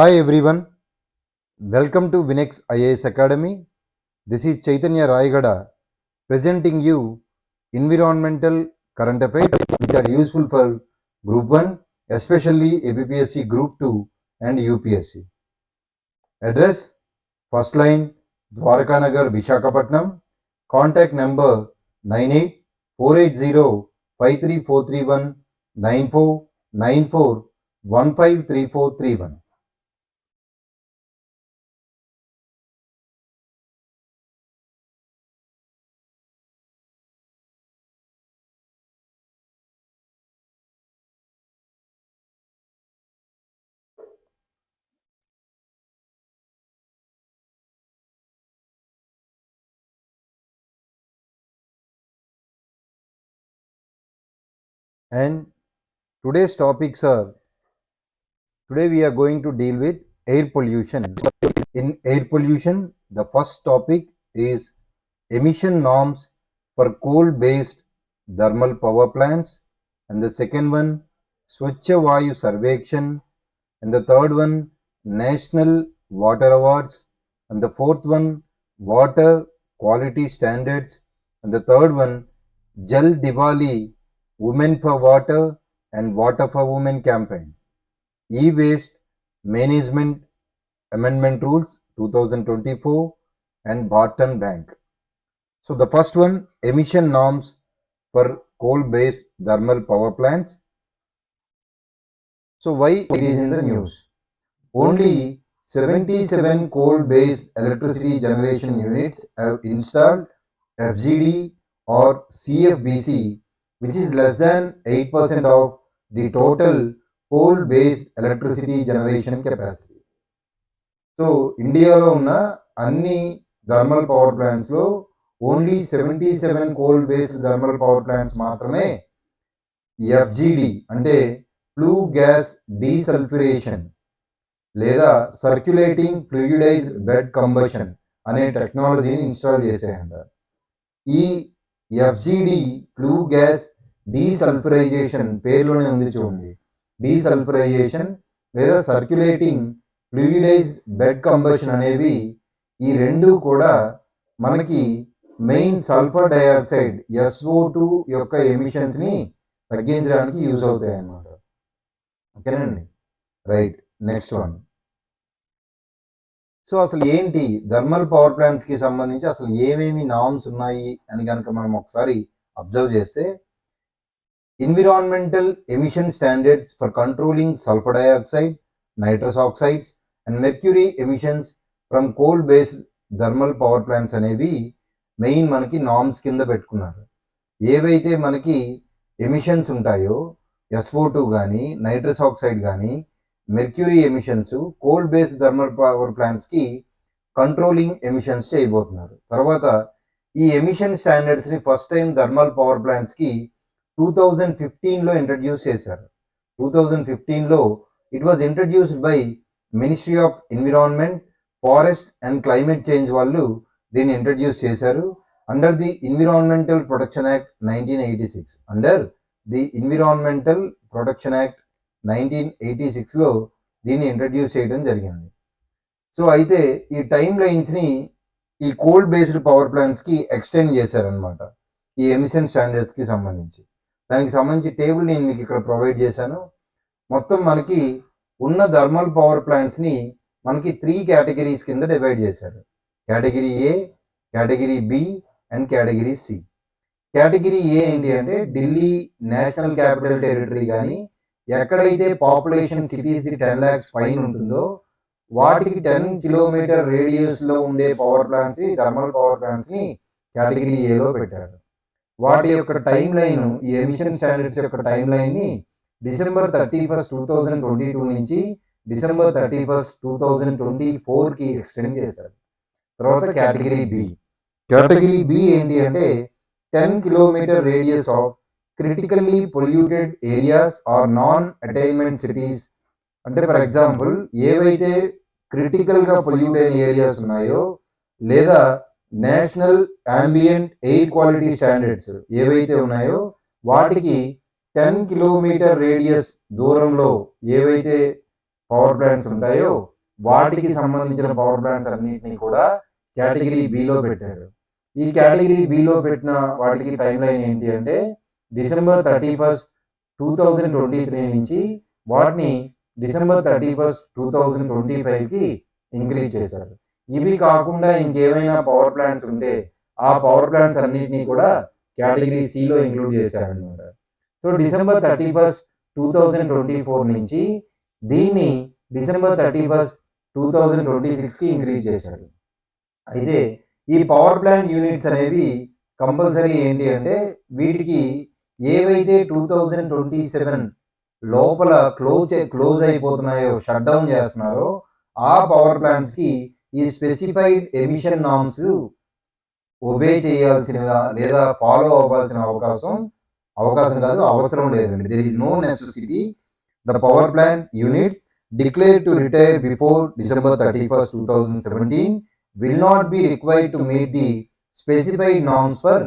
Hi everyone, welcome to Vinex IAS Academy. This is Chaitanya Raigada presenting you environmental current affairs which are useful for Group 1, especially APPSC Group 2 and UPSC. Address: First line Dwarkanagar, Vishakhapatnam. Contact number 9848053431 9494153431. And today's topics are, today we are going to deal with air pollution. In air pollution, the first topic is emission norms for coal-based thermal power plants, and the second one, Swachha Vayu Sarvekshan, and the third one, National Water Awards, and the fourth one, Water Quality Standards, and the third one, Jal Diwali, Women for Water and Water for Women campaign. E-Waste Management Amendment Rules 2024 and Barton Bank. So the first one, emission norms for coal-based thermal power plants. So why it is in the news? Only 77 coal-based electricity generation units have installed FGD or CFBC, which is less than 8% of the total coal-based electricity generation capacity. So ఇండియాలో ఉన్న అన్ని thermal power ప్లాంట్స్లో only 77 coal based thermal power plants మాత్రమే FGD అంటే flu gas డీసల్ఫ్యురేషన్ లేదా circulating fluidized bed combustion అనే టెక్నాలజీని install చేసాయంట. ఈ ఎఫ్జిడి ఫ్లూ గ్యాస్ డీసల్ఫరైజేషన్ పేరులోనే ఉంది చూడండి. డీసల్ఫరైజేషన్ లేదా సర్క్యులేటింగ్ ఫ్లూయిడైజ్డ్ బెడ్ కంబషన్ అనేవి ఈ రెండు కూడా మనకి మెయిన్ సల్ఫర్ డయాక్సైడ్ SO2 యొక్క ఎమిషన్స్ని తగ్గించడానికి యూజ్ అవుతాయి అన్నమాట. ఓకేనండి, రైట్. Next one. సో అసలు ఏంటి థర్మల్ పవర్ ప్లాంట్స్కి సంబంధించి అసలు ఏమేమి నార్మ్స్ ఉన్నాయి అని కనుక మనం ఒకసారి అబ్జర్వ్ చేస్తే, environmental emission standards for controlling sulphur dioxide, nitrous oxides and mercury emissions from coal based thermal power plants అనేవి మెయిన్ మనకి నార్మ్స్ కింద పెట్టుకున్నారు. ఏవైతే మనకి ఎమిషన్స్ ఉంటాయో SO2 కానీ నైట్రస్ ఆక్సైడ్ కానీ mercury emissions coal based thermal power ప్లాంట్స్కి కంట్రోలింగ్ ఎమిషన్స్ చేయబోతున్నారు. తర్వాత ఈ ఎమిషన్ స్టాండర్డ్స్ని ఫస్ట్ టైం థర్మల్ పవర్ ప్లాంట్స్కి 2015లో ఇంట్రడ్యూస్ చేశారు. 2015లో it was introduced by ministry of environment, forest and climate change వాళ్ళు దీన్ని ఇంట్రడ్యూస్ చేశారు under the environmental protection act 1986. Under the environmental protection act 1986లో దీన్ని ఇంట్రడ్యూస్ చేయడం జరిగింది. సో అయితే ఈ టైమ్ లైన్స్ని ఈ కోల్ బేస్డ్ పవర్ ప్లాంట్స్కి ఎక్స్టెండ్ చేశారనమాట ఈ ఎమిషన్ స్టాండర్డ్స్కి సంబంధించి. దానికి సంబంధించి టేబుల్ నేను మీకు ఇక్కడ ప్రొవైడ్ చేశాను. మొత్తం మనకి ఉన్న థర్మల్ పవర్ ప్లాంట్స్ని మనకి 3 కేటగిరీస్ కింద డివైడ్ చేశారు. Category A, category B and category C. Category A ఏంటి అంటే ఢిల్లీ, నేషనల్ క్యాపిటల్ టెరిటరీ కానీ ఎక్కడైతే పాపులేషన్ సిటీస్ 10 lakhs పైన ఉంటుందో వాటికి 10 కిలోమీటర్ రేడియస్లో ఉండే పవర్ ప్లాంట్స్, థర్మల్ పవర్ ప్లాంట్స్ని కేటగిరీ ఏలో పెట్టారు. వాటి యొక్క టైం లైన్, ఈ ఎమిషన్ స్టాండర్డ్స్ యొక్క టైం లైన్ని December 31st, 2022 నుంచి December 31st, 2024కి ఎక్స్టెండ్ చేశారు. తర్వాత కేటగిరీ బి. కేటగిరీ బి ఏంటి అంటే 10 kilometre radius of critically polluted areas or non attainment cities. అంటే ఫర్ ఎగ్జాంపుల్ ఏవైతే క్రిటికల్గా పొల్యూట్ అయిన ఏరియాస్ ఉన్నాయో లేదా national ambient air quality standards ఏవైతే ఉన్నాయో వాటికి 10 కిలోమీటర్ రేడియస్ దూరంలో ఏవైతే పవర్ ప్లాంట్స్ ఉంటాయో వాటికి సంబంధించిన పవర్ ప్లాంట్స్ అన్నిటిని కూడా కేటగిరీ బిలో పెట్టారు. ఈ కేటగిరీ బిలో పెట్టిన వాటికి టైం లైన్ ఏంటి అంటే December 31st, 2023 నుంచి వాటిని December 31st, 2025కి ఇంక్రీజ్ చేశారు. ఇవి కాకుండా ఇంకేమైనా పవర్ ప్లాంట్స్ ఉంటే ఆ పవర్ ప్లాంట్స్ అన్నిటినీ కూడా కేటగిరీ సిలో ఇంక్లూడ్ చేశారనమాట. సో December 31st, 2024 నుంచి దీన్ని December 31st, 2026కి ఇంక్రీజ్ చేశారు. అయితే ఈ పవర్ ప్లాంట్ యూనిట్స్ అనేవి కంపల్సరీ ఏంటి అంటే వీటికి ఏవైతే 2027 లోపల క్లోజ్ అయిపోతున్నాయో, షట్ డౌన్ చేస్తున్నారో ఆ పవర్ ప్లాంట్స్కి ఈ స్పెసిఫైడ్ ఎమిషన్ నార్మ్స్ ఒబే చేయాల్సినగా లేదా ఫాలో అవ్వాల్సిన అవకాశం కాదు, అవసరం లేదండి. There is no necessity. The power plant units declared to retire before December 31st, 2017 will not be required to meet the specified norms for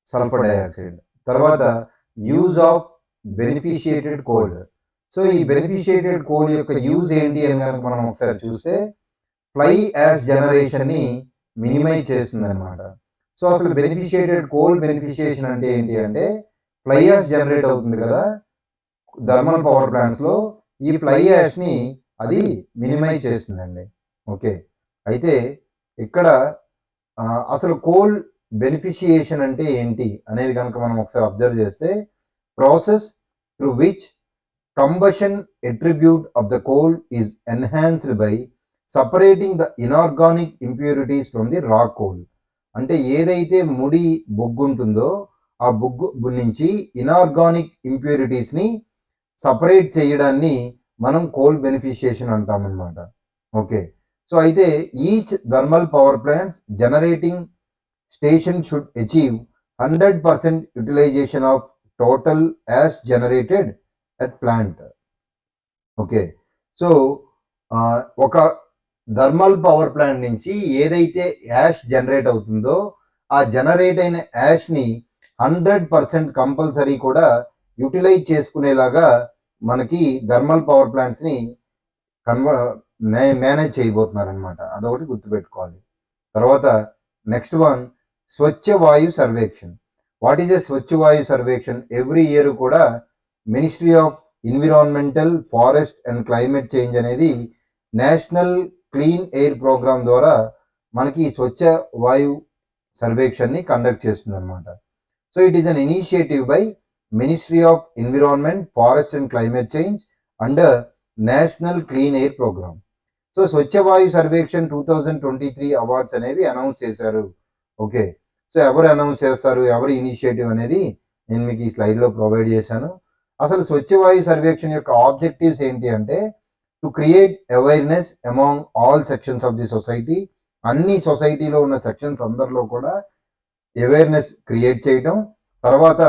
sulfur dioxide. తర్వాత use of బెనిఫిషియేటెడ్ coal. So ఈ బెనిఫిషియేటెడ్ coal యొక్క use ఏంటి అని కనుక మనం ఒకసారి చూస్తే fly ash జనరేషన్ని minimise చేస్తుంది అనమాట. సో అసలు బెనిఫిషియేటెడ్ కోల్ బెనిఫిషియేషన్ అంటే ఏంటి అంటే ఫ్లై యాష్ జనరేట్ అవుతుంది కదా థర్మల్ పవర్ ప్లాంట్స్లో, ఈ ఫ్లై యాష్ని అది మినిమైజ్ చేస్తుందండి. ఓకే, అయితే ఇక్కడ అసలు కోల్ బెనిఫిషియేషన్ అంటే ఏంటి అనేది కనుక మనం ఒకసారి అబ్జర్వ్ చేస్తే process through which combustion attribute of the coal is enhanced by separating the inorganic impurities from the రా కోల్. అంటే ఏదైతే ముడి బొగ్గు ఉంటుందో ఆ బొగ్గు నుంచి ఇనార్గానిక్ ఇంప్యూరిటీస్ని సపరేట్ చేయడాన్ని మనం కోల్ బెనిఫిషియేషన్ అంటామన్నమాట. ఓకే, సో అయితే each thermal power plants generating station should achieve 100% utilisation of total ash generated at plant. Okay, so ఒక థర్మల్ పవర్ ప్లాంట్ నుంచి ఏదైతే యాష్ జనరేట్ అవుతుందో ఆ జనరేట్ అయిన యాష్ని 100% కంపల్సరీ కూడా యూటిలైజ్ చేసుకునేలాగా మనకి థర్మల్ పవర్ ప్లాంట్స్ని మేనేజ్ చేయబోతున్నారు అనమాట. అదొకటి గుర్తుపెట్టుకోవాలి. తర్వాత next one Swachh Vayu Survekshan. What is a Swachh Vayu Survekshan? Every year కూడా ministry of environmental, forest and climate change అనేది నేషనల్ క్లీన్ ఎయిర్ ప్రోగ్రామ్ ద్వారా మనకి స్వచ్ఛ వాయు సర్వేక్షణ్ని కండక్ట్ చేస్తుంది అనమాట. So it is an initiative by ministry of environment, forest and climate change under national clean air programme. So Swachh Vayu Survekshan 2023 awards అనేవి announce చేశారు. Okay, so ఎవరు announce చేస్తారు, ఎవరు ఇనిషియేటివ్ అనేది నేను మీకు ఈ స్లైడ్లో ప్రొవైడ్ చేశాను. అసలు స్వచ్ఛ వాయు సర్వేక్షణ యొక్క ఆబ్జెక్టివ్స్ ఏంటి అంటే to create awareness among all sections of the society. అన్ని సొసైటీలో ఉన్న సెక్షన్స్ అందరిలో కూడా అవేర్నెస్ క్రియేట్ చేయటం. తర్వాత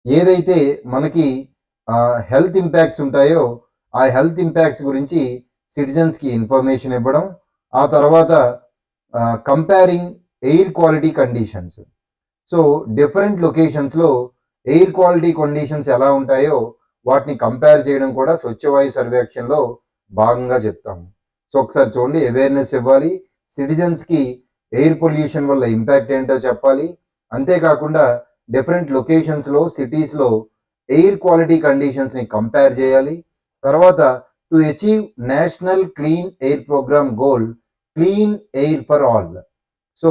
ఏదైతే మనకి హెల్త్ ఇంపాక్ట్స్ ఉంటాయో ఆ హెల్త్ ఇంపాక్ట్స్ గురించి సిటిజన్స్కి ఇన్ఫర్మేషన్ ఇవ్వడం. ఆ తర్వాత comparing air quality conditions. So different లొకేషన్స్లో ఎయిర్ క్వాలిటీ కండిషన్స్ ఎలా ఉంటాయో వాటిని కంపేర్ చేయడం కూడా స్వచ్ఛ వాయు సర్వేక్షణలో భాగంగా చెప్తాము. సో ఒకసారి చూడండి, అవేర్నెస్ ఇవ్వాలి, సిటిజన్స్కి ఎయిర్ పొల్యూషన్ వల్ల ఇంపాక్ట్ ఏంటో చెప్పాలి. అంతేకాకుండా డిఫరెంట్ లొకేషన్స్లో, సిటీస్లో ఎయిర్ క్వాలిటీ కండిషన్స్ని కంపేర్ చేయాలి. తర్వాత to achieve national clean air programme goal clean air for all. So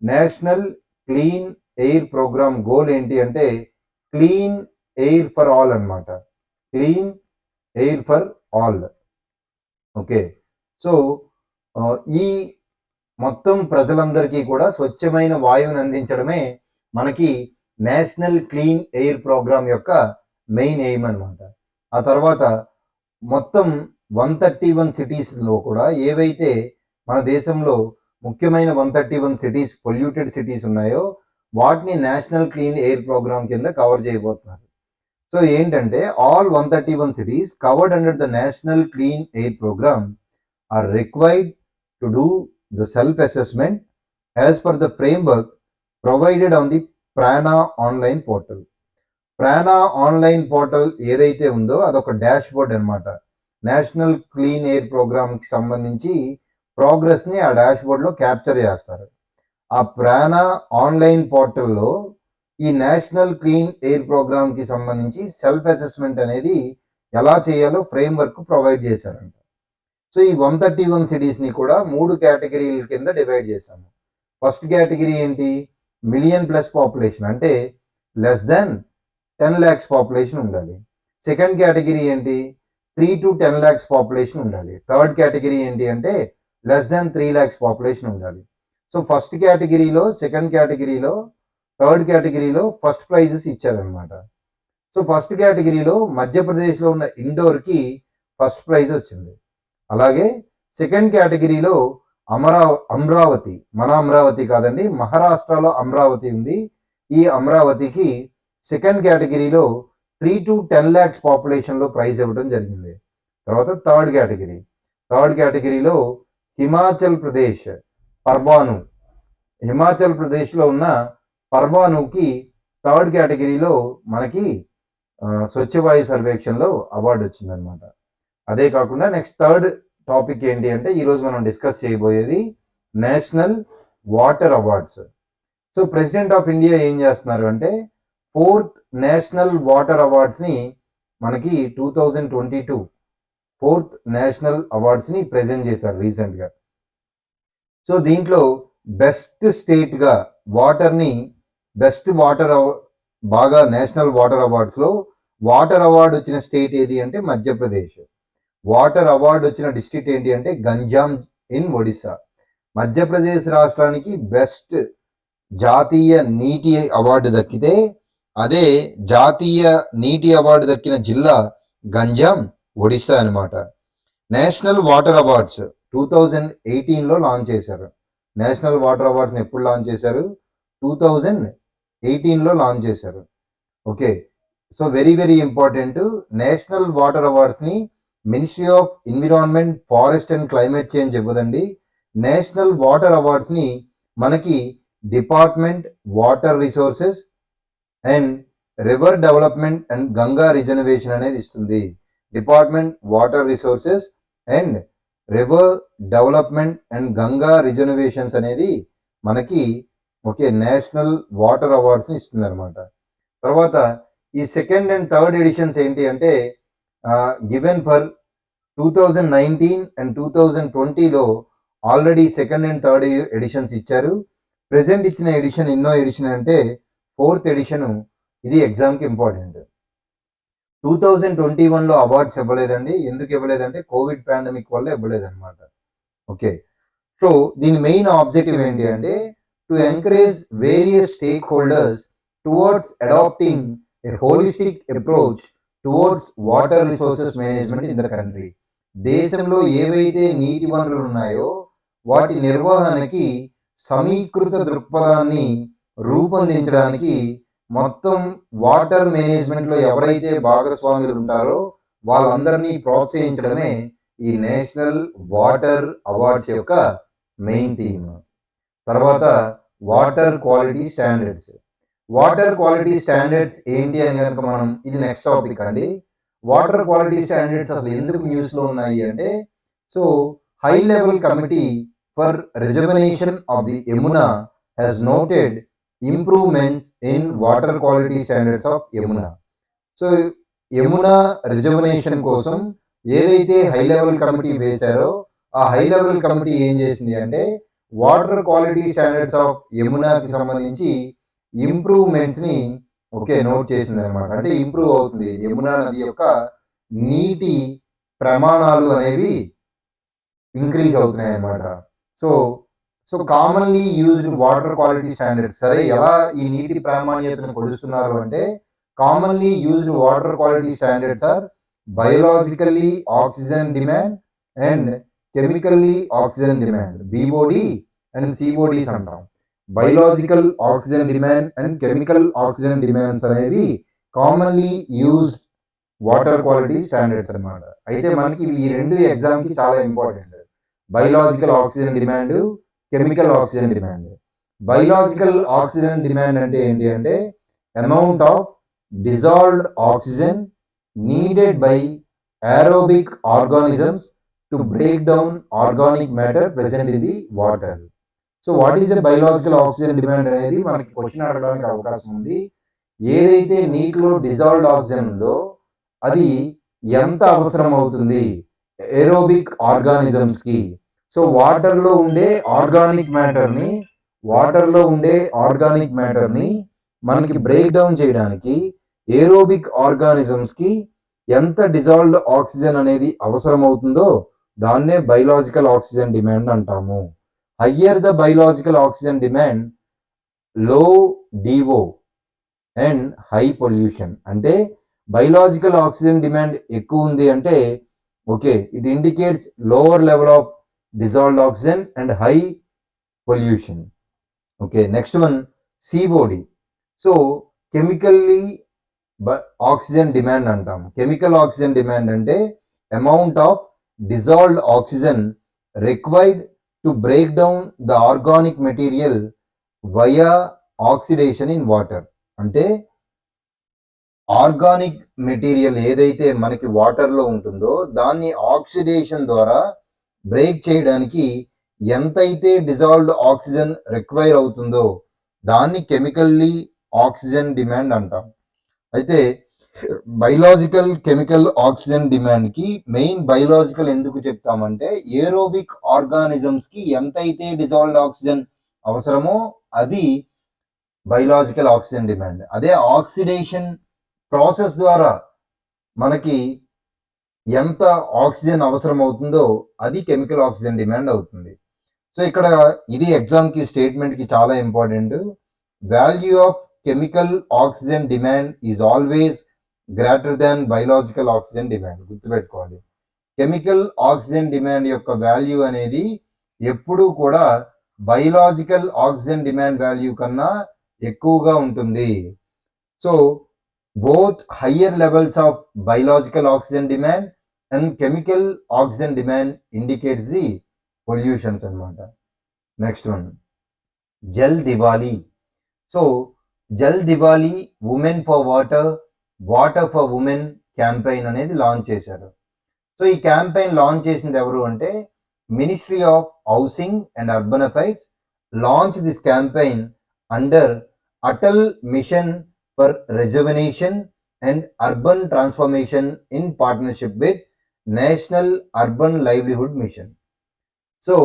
national clean air programme goal ఏంటి అంటే క్లీన్ ఎయిర్ ఫర్ ఆల్ అన్నమాట. Clean air for all. Okay, so ఈ మొత్తం ప్రజలందరికీ కూడా స్వచ్ఛమైన వాయువుని అందించడమే మనకి నేషనల్ క్లీన్ ఎయిర్ ప్రోగ్రామ్ యొక్క మెయిన్ ఎయిమ్ అనమాట. ఆ తర్వాత మొత్తం 131 సిటీస్లో కూడా ఏవైతే మన దేశంలో ముఖ్యమైన 131 సిటీస్ పొల్యూటెడ్ సిటీస్ ఉన్నాయో వాటిని నేషనల్ క్లీన్ ఎయిర్ ప్రోగ్రామ్ కింద కవర్ చేయబోతున్నారు. సో ఏంటంటే all 131 cities covered under the National Clean Air Program are required to do the self-assessment as per the framework provided on the PRANA online portal. PRANA online portal ఏదైతే ఉందో అదొక dashboard అనమాట. National clean air ప్రోగ్రామ్కి సంబంధించి ప్రోగ్రెస్ని ఆ డాష్బోర్డ్లో capture చేస్తారు. ఆ ప్రాణ ఆన్లైన్ పోర్టల్లో ఈ నేషనల్ క్లీన్ ఎయిర్ ప్రోగ్రామ్కి సంబంధించి సెల్ఫ్ అసెస్మెంట్ అనేది ఎలా చేయాలో ఫ్రేమ్వర్క్ ప్రొవైడ్ చేశారంట. సో ఈ 131 సిటీస్ని కూడా 3 కేటగిరీల కింద డివైడ్ చేశాము. ఫస్ట్ కేటగిరీ ఏంటి? మిలియన్ ప్లస్ పాపులేషన్, అంటే లెస్ దాన్ 10 lakhs పాపులేషన్ ఉండాలి. సెకండ్ కేటగిరీ ఏంటి? 3 to 10 lakhs పాపులేషన్ ఉండాలి. థర్డ్ కేటగిరీ ఏంటి అంటే లెస్ దాన్ 3 lakhs పాపులేషన్ ఉండాలి. సో ఫస్ట్ కేటగిరీలో, సెకండ్ కేటగిరీలో, థర్డ్ కేటగిరీలో ఫస్ట్ ప్రైజెస్ ఇచ్చారనమాట. సో ఫస్ట్ కేటగిరీలో మధ్యప్రదేశ్లో ఉన్న ఇండోర్కి ఫస్ట్ ప్రైజ్ వచ్చింది. అలాగే సెకండ్ కేటగిరీలో అమరావతి, మన అమరావతి కాదండి, మహారాష్ట్రలో అమరావతి ఉంది. ఈ అమరావతికి సెకండ్ కేటగిరీలో 3 to 10 lakhs పాపులేషన్లో ప్రైజ్ ఇవ్వడం జరిగింది. తర్వాత థర్డ్ కేటగిరీలో హిమాచల్ ప్రదేశ్ పర్వాను, హిమాచల్ ప్రదేశ్లో ఉన్న పర్వానుకి థర్డ్ కేటగిరీలో మనకి స్వచ్ఛ వాయు సర్వేక్షణలో అవార్డు వచ్చిందనమాట. అదే కాకుండా నెక్స్ట్ థర్డ్ టాపిక్ ఏంటి అంటే ఈరోజు మనం డిస్కస్ చేయబోయేది national water awards. So president of India ఏం చేస్తున్నారు అంటే 4th నేషనల్ వాటర్ అవార్డ్స్ని మనకి 2022 4th నేషనల్ అవార్డ్స్ని ప్రెజెంట్ చేశారు రీసెంట్గా. సో దీంట్లో బెస్ట్ స్టేట్గా వాటర్ని, బెస్ట్ వాటర్ బాగా నేషనల్ వాటర్ అవార్డ్స్లో వాటర్ అవార్డు వచ్చిన స్టేట్ ఏది అంటే మధ్యప్రదేశ్. వాటర్ అవార్డు వచ్చిన డిస్ట్రిక్ట్ ఏంటి అంటే గంజాం ఇన్ ఒడిస్సా. మధ్యప్రదేశ్ రాష్ట్రానికి బెస్ట్ జాతీయ నీటి అవార్డు దక్కితే అదే జాతీయ నీటి అవార్డు దక్కిన జిల్లా గంజాం, ఒడిస్సా అనమాట. నేషనల్ వాటర్ అవార్డ్స్ 2018లో లాంచ్ చేశారు. నేషనల్ వాటర్ అవార్డ్స్ని ఎప్పుడు లాంచ్ చేశారు? 2018లో లాంచ్ చేశారు. Okay, so very very important. National water అవార్డ్స్ని ministry of environment, forest and climate change ఇవ్వదండి. నేషనల్ వాటర్ అవార్డ్స్ని మనకి department water resources and river development and Ganga reservation అనేది ఇస్తుంది. Department water resources and river development and Ganga reservations అనేది మనకి national water అవార్డ్స్ని ఇస్తుంది అనమాట. తర్వాత ఈ సెకండ్ అండ్ థర్డ్ ఎడిషన్స్ ఏంటి అంటే గివెన్ ఫర్ 2019 అండ్ 2020లో already second and third editions ఇచ్చారు. ప్రెసెంట్ ఇచ్చిన ఎడిషన్ ఎన్నో ఎడిషన్ అంటే 4th ఎడిషన్. ఇది ఎగ్జామ్కి ఇంపార్టెంట్. 2021లో అవార్డ్స్ ఇవ్వలేదండి. ఎందుకు ఇవ్వలేదంటే కోవిడ్ పాండమిక్ వల్ల ఇవ్వలేదన్నమాట. ఓకే, సో దీని మెయిన్ ఆబ్జెక్టివ్ ఏంటి అంటే to encourage various stakeholders towards adopting a holistic approach towards water resources management in the country. దేశంలో ఏవైతే నీటి వనరులు ఉన్నాయో వాటి నిర్వహణకి సమీకృత దృక్పథాన్ని రూపొందించడానికి మొత్తం వాటర్ మేనేజ్మెంట్లో ఎవరైతే భాగస్వాములు ఉంటారో వాళ్ళందరినీ ప్రోత్సహించడమే ఈ నేషనల్ వాటర్ అవార్డ్స్ యొక్క మెయిన్ థీమ్. తర్వాత water quality standards. Water quality standards ఏంటి అని కనుక మనం, ఇది నెక్స్ట్ టాపిక్ అండి. వాటర్ క్వాలిటీ స్టాండర్డ్స్ అసలు ఎందుకు న్యూస్లో ఉన్నాయి అంటే, so high level committee for రిజర్వనేషన్ of the Yamuna has noted improvements in water quality standards of Yamuna. So Yamuna రిజర్వనేషన్ కోసం ఏదైతే హై లెవెల్ కమిటీ వేశారో ఆ హై లెవెల్ కమిటీ ఏం చేసింది అంటే వాటర్ క్వాలిటీ స్టాండర్డ్స్ ఆఫ్ యమునాకి సంబంధించి ఇంప్రూవ్మెంట్స్ని నోట్ చేసింది అనమాట. అంటే ఇంప్రూవ్ అవుతుంది, యమునా నది యొక్క నీటి ప్రమాణాలు అనేవి ఇంక్రీజ్ అవుతున్నాయి అన్నమాట. So commonly used water quality standards. సరే, ఎలా ఈ నీటి ప్రామాణ్యతను కొలుస్తున్నారు అంటే commonly used water quality standards are biologically oxygen demand and chemically oxygen demand, BOD and CODs అంటాం. Biological oxygen demand and chemical oxygen demands అనేవి commonly used water quality standards అన్నమాట. అయితే మనకి ఈ రెండు ఎగ్జామ్కి చాలా important. Biological oxygen demand, chemical oxygen demand. Biological oxygen demand అంటే ఏంటి అంటే amount of dissolved oxygen needed by aerobic organisms to break down organic matter present in the water. So what is the biological oxygen demand అనేది మనకి question అడగడానికి అవకాశం ఉంది. ఏదైతే నీటిలో డిజాల్వ్డ్ ఆక్సిజన్ ఉందో అది ఎంత అవసరం అవుతుంది ఏరోబిక్ ఆర్గానిజమ్స్ కి. సో వాటర్లో ఉండే ఆర్గానిక్ మ్యాటర్ ని మనకి బ్రేక్ డౌన్ చేయడానికి ఏరోబిక్ ఆర్గానిజమ్స్ కి ఎంత డిజాల్వ్డ్ ఆక్సిజన్ అనేది అవసరం అవుతుందో దాన్నే బయలాజికల్ ఆక్సిజన్ డిమాండ్ అంటాము. Higher the biological oxygen demand, లో డిఓ అండ్ హై పొల్యూషన్. అంటే బయలాజికల్ ఆక్సిజన్ డిమాండ్ ఎక్కువ ఉంది అంటే okay, it indicates lower level of dissolved oxygen and high pollution. Okay, next one COD. So chemically oxygen demand అంటాము. Chemical oxygen demand అంటే amount of dissolved oxygen required to break down the organic material via oxidation in water. అంటే organic material ఏదైతే మనకి వాటర్లో ఉంటుందో దాన్ని oxidation ద్వారా break చేయడానికి ఎంతైతే డిజాల్వ్డ్ ఆక్సిజన్ రిక్వైర్ అవుతుందో దాన్ని కెమికల్లీ ఆక్సిజన్ డిమాండ్ అంటాం. అయితే బయలాజికల్ కెమికల్ ఆక్సిజన్ డిమాండ్ కి మెయిన్ బయలాజికల్ ఎందుకు చెప్తామంటే ఏరోబిక్ ఆర్గానిజమ్స్ కి ఎంతైతే డిజాల్వ్డ్ ఆక్సిజన్ అవసరమో అది బయలాజికల్ ఆక్సిజన్ డిమాండ్. అదే ఆక్సిడేషన్ ప్రాసెస్ ద్వారా మనకి ఎంత ఆక్సిజన్ అవసరం అవుతుందో అది కెమికల్ ఆక్సిజన్ డిమాండ్ అవుతుంది. సో ఇక్కడ ఇది ఎగ్జామ్కి స్టేట్మెంట్కి చాలా important. Value of chemical oxygen demand is always greater than biological oxygen demand. గుర్తుపెట్టుకోవాలి, కెమికల్ ఆక్సిజన్ డిమాండ్ యొక్క వాల్యూ అనేది ఎప్పుడూ కూడా బయలాజికల్ ఆక్సిజన్ డిమాండ్ వాల్యూ కన్నా ఎక్కువగా ఉంటుంది. So both higher levels of biological oxygen demand and chemical oxygen demand indicates the pollutions anamata. Next one, Jal Diwali. So Jal Diwali Women for Water, Water for Women campaign అనేది launch చేశారు. So ఈ campaign launch చేసింది ఎవరు అంటే ministry of housing and urban affairs launch this campaign under Atal mission for rejuvenation and urban transformation in partnership with National Urban Livelihood Mission. So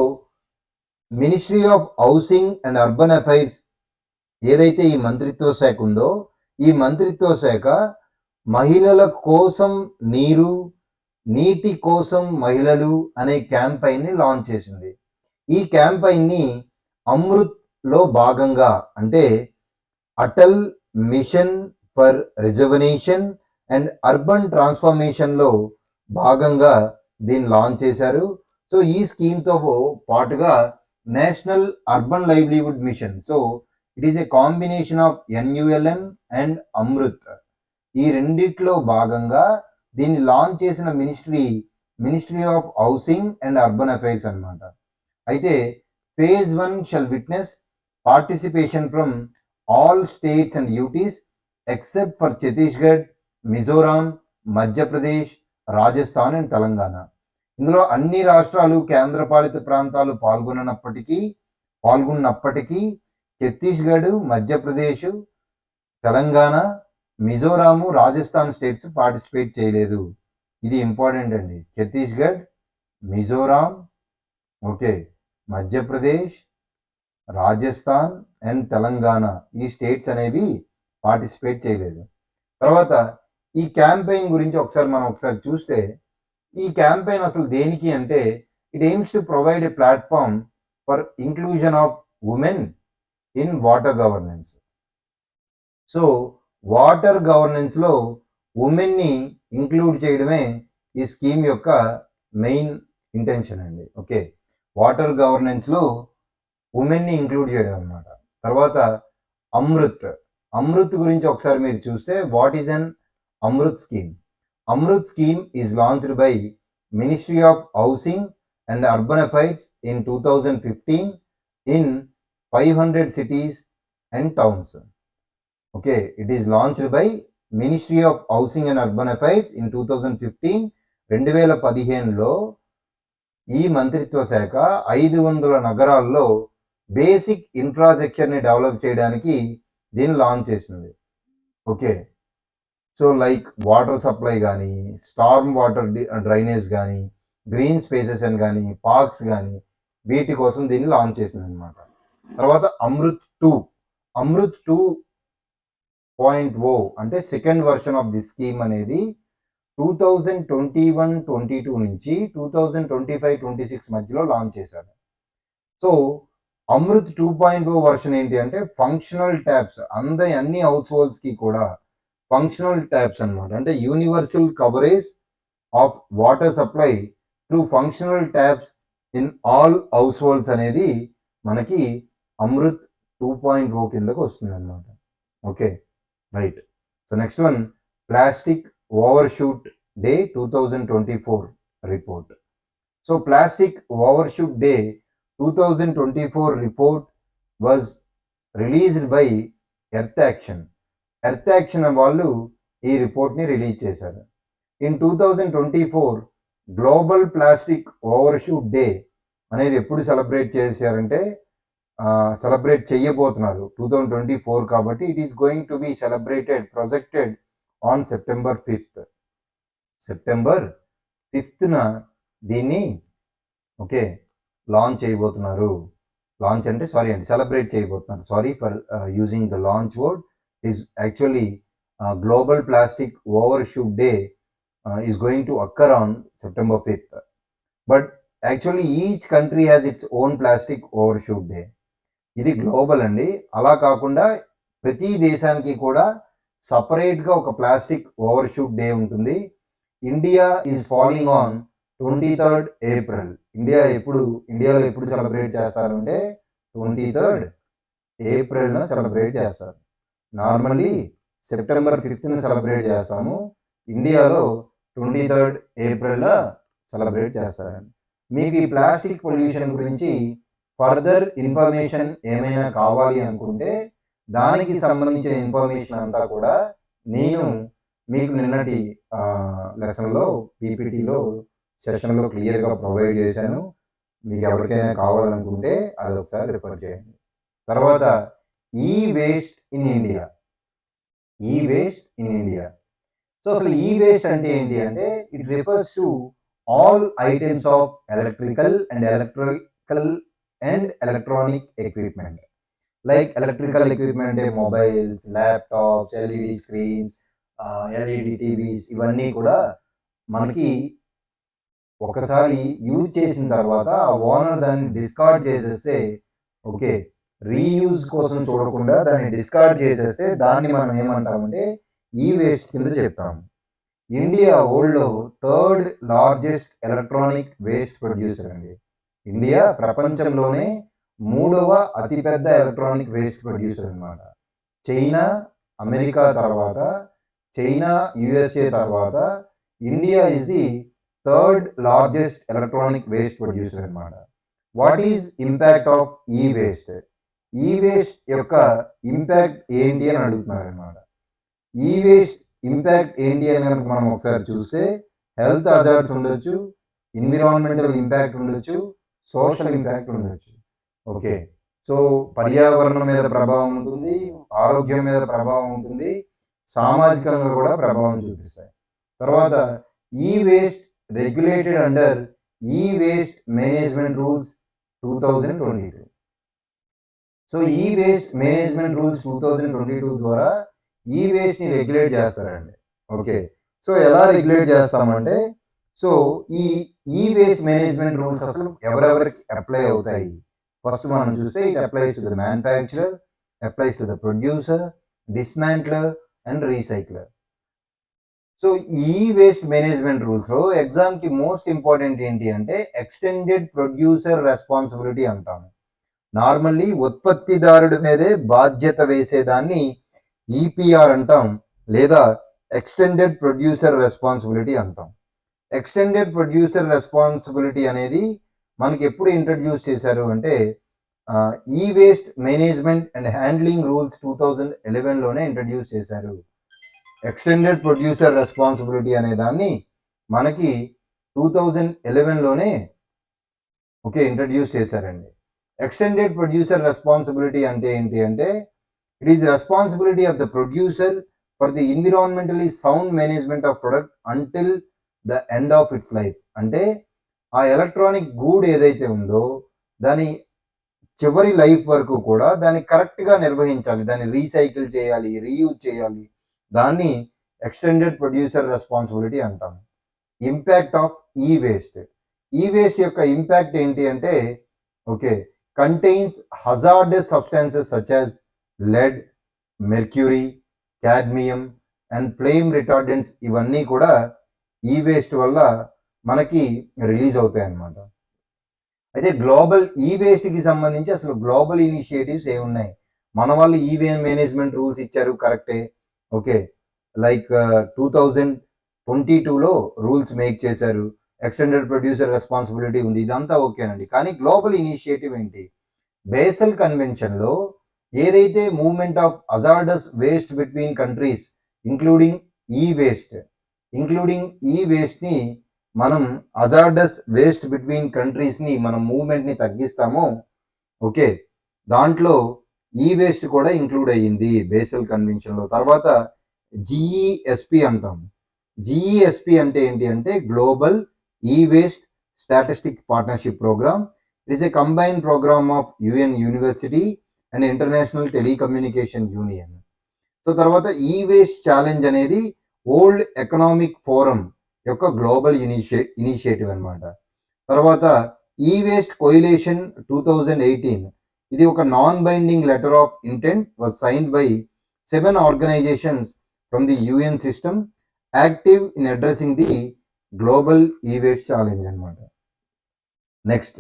ministry of housing and urban affairs ఏదైతే ఈ మంత్రిత్వ శాఖ ఉందో ఈ మంత్రిత్వ శాఖ మహిళల కోసం నీరు, నీటి కోసం మహిళలు అనే క్యాంపెయిన్ ని లాంచ్ చేసింది. ఈ క్యాంపెయిన్ ని అమృత్ లో భాగంగా అంటే Atal mission for రిజర్వనేషన్ and urban transformation లో భాగంగా దీన్ని లాంచ్ చేశారు. సో ఈ స్కీమ్ తో పాటుగా national urban livelihood mission, so it is a combination of NULM and Amrut, ఈ రెండిట్లో భాగంగా దీన్ని లాంచ్ చేసిన ministry of housing and urban affairs అన్నమాట. అయితే phase 1 shall witness participation from all states and UTs except for Chhattisgarh, Mizoram, Madhya Pradesh, Rajasthan and Telangana. ఇందులో అన్ని రాష్ట్రాలు కేంద్రపాలిత ప్రాంతాలు పాల్గొన్నప్పటికీ ఛత్తీస్గఢ్, మధ్యప్రదేశ్, తెలంగాణ, మిజోరాము, రాజస్థాన్ స్టేట్స్ పార్టిసిపేట్ చేయలేదు. ఇది ఇంపార్టెంట్ అండి. ఛత్తీస్గఢ్, మిజోరాం, ఓకే, మధ్యప్రదేశ్, రాజస్థాన్ అండ్ తెలంగాణ ఈ స్టేట్స్ అనేవి పార్టిసిపేట్ చేయలేదు. తర్వాత ఈ క్యాంపెయిన్ గురించి ఒకసారి చూస్తే ఈ క్యాంపెయిన్ అసలు దేనికి అంటే it AIIMS to provide a platform for inclusion of women in water governance. So water governance లో ఉమెన్ ని ఇంక్లూడ్ చేయడమే ఈ స్కీమ్ యొక్క మెయిన్ ఇంటెన్షన్ అండి. ఓకే, వాటర్ గవర్నెన్స్ లో ఉమెన్ ని ఇంక్లూడ్ చేయడం అన్నమాట. తర్వాత అమృత్ గురించి ఒకసారి మీరు చూస్తే what is an Amrit scheme? Amrit scheme is launched by ministry of housing and urban affairs in 2015 in 500 cities and towns. Okay, it is launched by Ministry of Housing and Urban Affairs in 2015 2015లో ఈ మంత్రిత్వ శాఖ 500 నగరాల్లో basic ఇన్ఫ్రాస్ట్రక్చర్ని develop చేయడానికి దీన్ని launch చేసింది. Okay, so like water supply కానీ, Storm water drainage కానీ, green spaces అని కానీ, పార్క్స్ కానీ, వీటి కోసం దీన్ని లాంచ్ చేసింది అనమాట. తర్వాత అమృత్ 2.0 అంటే second version of the scheme అనేది 2021-22 నుంచి 2025-26 మధ్యలో లాంచ్ చేశారు. సో అమృత్ 2.0 వర్షన్ ఏంటి అంటే ఫంక్షనల్ ట్యాప్స్, అన్ని హౌస్ హోల్డ్స్ కి కూడా ఫంక్షనల్ ట్యాప్స్ అనమాట. అంటే universal coverage of water supply through functional taps in all house holds అనేది మనకి అమృత్ 2.0 కిందకు వస్తుంది అనమాట. Okay, right. So next one, plastic overshoot day 2024 report. So plastic overshoot day 2024 report was released by Earth Action. Earth Action వాళ్ళు ఈ రిపోర్ట్ని release చేశారు. In 2024 global plastic overshoot day అనేది ఎప్పుడు సెలబ్రేట్ చేశారంటే సెలబ్రేట్ చేయబోతున్నారు 2024 కాబట్టి it is going to be celebrated projected on September 5th దీన్ని ఓకే లాంచ్ చేయబోతున్నారు. లాంచ్ అంటే సెలబ్రేట్ చేయబోతున్నారు. Sorry for using the launch word. Is actually global plastic overshoot day is going to occur on September 5th. But actually each country has its own plastic overshoot day. ఇది global అండి. అలా కాకుండా ప్రతి దేశానికి కూడా సపరేట్గా ఒక ప్లాస్టిక్ ఓవర్షూట్ డే ఉంటుంది. India is following on 23rd April. ఇండియాలో ఎప్పుడు సెలబ్రేట్ చేస్తారు అంటే 23rd April సెలబ్రేట్ చేస్తారు. నార్మల్లీ September 5th సెలబ్రేట్ చేస్తాము. ఇండియాలో 23rd April సెలబ్రేట్ చేస్తారండి. మీకు ఈ ప్లాస్టిక్ పొల్యూషన్ గురించి ఫర్దర్ ఇన్ఫర్మేషన్ ఏమైనా కావాలి అనుకుంటే దానికి సంబంధించిన ఇన్ఫర్మేషన్ అంతా కూడా నేను మీకు నిన్నటి లెసన్లో పీపీటీలో సెషన్లో క్లియర్గా ప్రొవైడ్ చేశాను. మీకు ఎవరికైనా కావాలనుకుంటే అది ఒకసారి రిఫర్ చేయండి. తర్వాత ఈ వేస్ట్ ఇన్ ఇండియా. సో అసలు ఈ వేస్ట్ అంటే ఏంటి అంటే it refers to all items of electrical and electronic equipment. Like electrical equipment అంటే mobiles, laptops, LED screens, LED TVs, ఇవన్నీ కూడా మనకి ఒకసారి యూజ్ చేసిన తర్వాత ఓనర్ దాన్ని డిస్కార్డ్ చేసేస్తే, ఓకే, రీయూజ్ కోసం చూడకుండా దాన్ని డిస్కార్డ్ చేసేస్తే దాన్ని మనం ఏమంటామంటే ఈ వేస్ట్ కింద చెప్తాము. ఇండియా వరల్డ్లో 3rd largest electronic waste producer అండి. ఇండియా ప్రపంచంలోనే 3వ అతిపెద్ద ఎలక్ట్రానిక్ వేస్ట్ ప్రొడ్యూసర్ అనమాట. చైనా, అమెరికా తర్వాత, USA తర్వాత India is the 3rd largest electronic waste producer అనమాట. What is impact of e waste? E waste యొక్క ఇంపాక్ట్ ఏంటి అని అడుగుతున్నారు అనమాట. ఈ వేస్ట్ ఇంపాక్ట్ ఏంటి అని కనుక మనం ఒకసారి చూస్తే హెల్త్ హజార్డ్స్ ఉండొచ్చు, ఎన్విరాన్మెంటల్ ఇంపాక్ట్ ఉండొచ్చు, సోషల్ ఇంపాక్ట్ ఉండొచ్చు. ఓకే, సో పర్యావరణం మీద ప్రభావం ఉంటుంది, ఆరోగ్యం మీద ప్రభావం ఉంటుంది, సామాజికంగా కూడా ప్రభావం చూపిస్తాయి. తర్వాత ఈ waste regulated under E waste management rules 2022. So E waste management rules 2022 ద్వారా ఈ వేస్ట్ని రెగ్యులేట్ చేస్తారండి. ఓకే, సో ఎలా రెగ్యులేట్ చేస్తామంటే, so E waste management rules అసలు ఎవరెవరికి అప్లై అవుతాయి? ఫస్ట్ మనం చూస్తే it applies to the manufacturer, applies to the producer, dismantler and recycler. So E waste management రూల్స్లో ఎగ్జామ్కి మోస్ట్ ఇంపార్టెంట్ ఏంటి అంటే ఎక్స్టెండెడ్ ప్రొడ్యూసర్ రెస్పాన్సిబిలిటీ అంటాము. నార్మల్లీ ఉత్పత్తిదారుడి మీదే బాధ్యత వేసేదాన్ని ఈపీఆర్ అంటాం, లేదా ఎక్స్టెండెడ్ ప్రొడ్యూసర్ రెస్పాన్సిబిలిటీ అంటాం. ఎక్స్టెండెడ్ ప్రొడ్యూసర్ రెస్పాన్సిబిలిటీ అనేది మనకి ఎప్పుడు ఇంట్రడ్యూస్ చేశారు అంటే E waste management and handling rules 2011లోనే ఇంట్రడ్యూస్ చేశారు. ఎక్స్టెండెడ్ ప్రొడ్యూసర్ రెస్పాన్సిబిలిటీ అనే దాన్ని మనకి 2011లోనే ఓకే ఇంట్రడ్యూస్ చేశారండి. ఎక్స్టెండెడ్ ప్రొడ్యూసర్ రెస్పాన్సిబిలిటీ అంటే ఏంటి అంటే it is responsibility of the producer for the environmentally sound management of product until the end of its life. అంటే ఆ ఎలక్ట్రానిక్ గూడ్ ఏదైతే ఉందో దాని చివరి లైఫ్ వరకు కూడా దాన్ని కరెక్ట్గా నిర్వహించాలి, దాన్ని రీసైకిల్ చేయాలి, రీయూజ్ చేయాలి. దాన్ని ఎక్స్టెండెడ్ ప్రొడ్యూసర్ రెస్పాన్సిబిలిటీ అంటాం. Impact of e waste. E waste యొక్క ఇంపాక్ట్ ఏంటి అంటే okay contains hazardous substances such as lead, mercury, cadmium and flame retardants ఇవన్నీ కూడా ఈ వేస్ట్ వల్ల మనకి రిలీజ్ అవుతాయి అన్నమాట. అయితే గ్లోబల్ ఈ వేస్ట్కి సంబంధించి అసలు గ్లోబల్ ఇనిషియేటివ్స్ ఏమున్నాయి? మన వాళ్ళు ఈ మేనేజ్మెంట్ రూల్స్ ఇచ్చారు కరెక్టే, ఓకే లైక్ 2022లో రూల్స్ మేక్ చేశారు, ఎక్స్టెండెడ్ ప్రొడ్యూసర్ రెస్పాన్సిబిలిటీ ఉంది, ఇదంతా ఓకేనండి. కానీ గ్లోబల్ ఇనిషియేటివ్ ఏంటి? బేసల్ కన్వెన్షన్లో ఏదైతే movement of hazardous waste between countries including ఈ వేస్ట్ని మనం హజార్డస్ వేస్ట్ బిట్వీన్ కంట్రీస్ని మనం మూవ్మెంట్ని తగ్గిస్తామో ఓకే దాంట్లో ఈ వేస్ట్ కూడా ఇంక్లూడ్ అయ్యింది బేసల్ కన్వెన్షన్లో. తర్వాత జిఈఎస్పి అంటాం. జిఈఎస్పి అంటే ఏంటి అంటే global e waste statistic partnership programme. It is a combined programme of UN university and international telecommunication union. So తర్వాత ఈ వేస్ట్ ఛాలెంజ్ అనేది వరల్డ్ ఎకనామిక్ ఫోరం యొక్క గ్లోబల్ ఇనిషియేటివ్ అన్నమాట. తర్వాత ఈ వేస్ట్ కోయిలేషన్ 2018 ఇది ఒక non binding letter of intent was signed by 7 organisations from the UN system active in addressing the global e waste challenge అన్నమాట. Next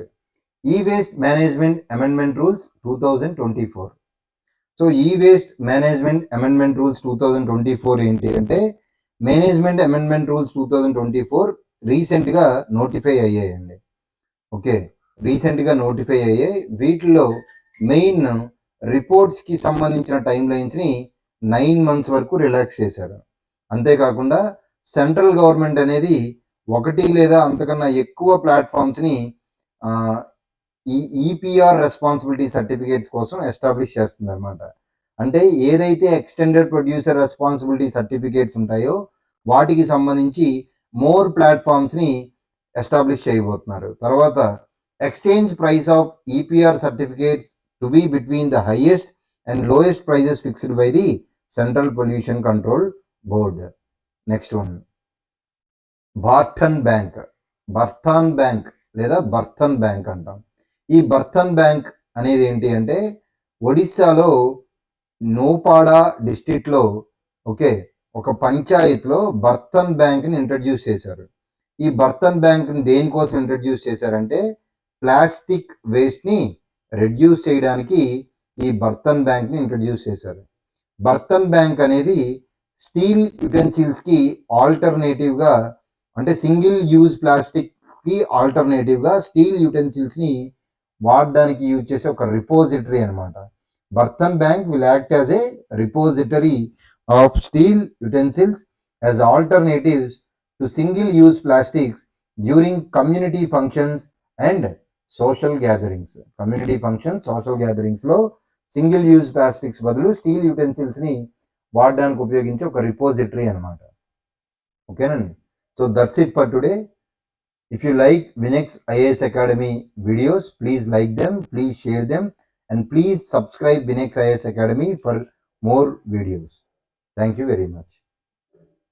e waste management amendment rules 2024. So E waste management amendment rules 2024 ఏంటి అంటే management amendment rules 2024 రీసెంట్గా notify అయ్యాయండి. Okay రీసెంట్గా notify అయ్యాయి. వీటిలో main రిపోర్ట్స్కి సంబంధించిన time లైన్స్ని 9 months వరకు రిలాక్స్ చేశారు. అంతేకాకుండా సెంట్రల్ గవర్నమెంట్ అనేది 1 లేదా అంతకన్నా ఎక్కువ ప్లాట్ఫామ్స్ని ఈ ఈపీఆర్ రెస్పాన్సిబిలిటీ సర్టిఫికేట్స్ కోసం ఎస్టాబ్లిష్ చేస్తుంది అనమాట. అంటే ఏదైతే ఎక్స్టెండెడ్ ప్రొడ్యూసర్ రెస్పాన్సిబిలిటీ సర్టిఫికేట్స్ ఉంటాయో వాటికి సంబంధించి మోర్ ప్లాట్ఫామ్స్ని ఎస్టాబ్లిష్ చేయబోతున్నారు. తర్వాత exchange price of EPR certificates to be between the highest and lowest prices fixed by the central pollution control board. Next one bartan bank లేదా బర్తన్ బ్యాంక్ అంటాం. ఈ బర్తన్ బ్యాంక్ అనేది ఏంటి అంటే ఒడిస్సాలో నోపాడా డిస్ట్రిక్ట్లో ఓకే ఒక పంచాయత్లో బర్తన్ బ్యాంక్ని ఇంట్రడ్యూస్ చేశారు. ఈ బర్తన్ బ్యాంక్ని దేనికోసం ఇంట్రడ్యూస్ చేశారంటే ప్లాస్టిక్ వేస్ట్ని రెడ్యూస్ చేయడానికి ఈ బర్తన్ బ్యాంక్ని ఇంట్రడ్యూస్ చేశారు. బర్తన్ బ్యాంక్ అనేది స్టీల్ యుటెన్సిల్స్కి ఆల్టర్నేటివ్గా అంటే సింగిల్ యూజ్ ప్లాస్టిక్కి ఆల్టర్నేటివ్గా స్టీల్ యుటెన్సిల్స్ని వాడడానికి యూజ్ చేసే ఒక రిపోజిటరీ అనమాట. Bartan bank will act as a repository of steel utensils as alternatives to single use plastics during community functions and social gatherings. లో సింగిల్ యూజ్ ప్లాస్టిక్స్ బదులు స్టీల్ యుటెన్సిల్స్ని వాడడానికి ఉపయోగించే ఒక రిపోజిటరీ అనమాట. ఓకేనండి. So that's it for today. If you like Vinex IAS Academy videos, please like them, please share them, and please subscribe Vinex IAS Academy for more videos. Thank you very much.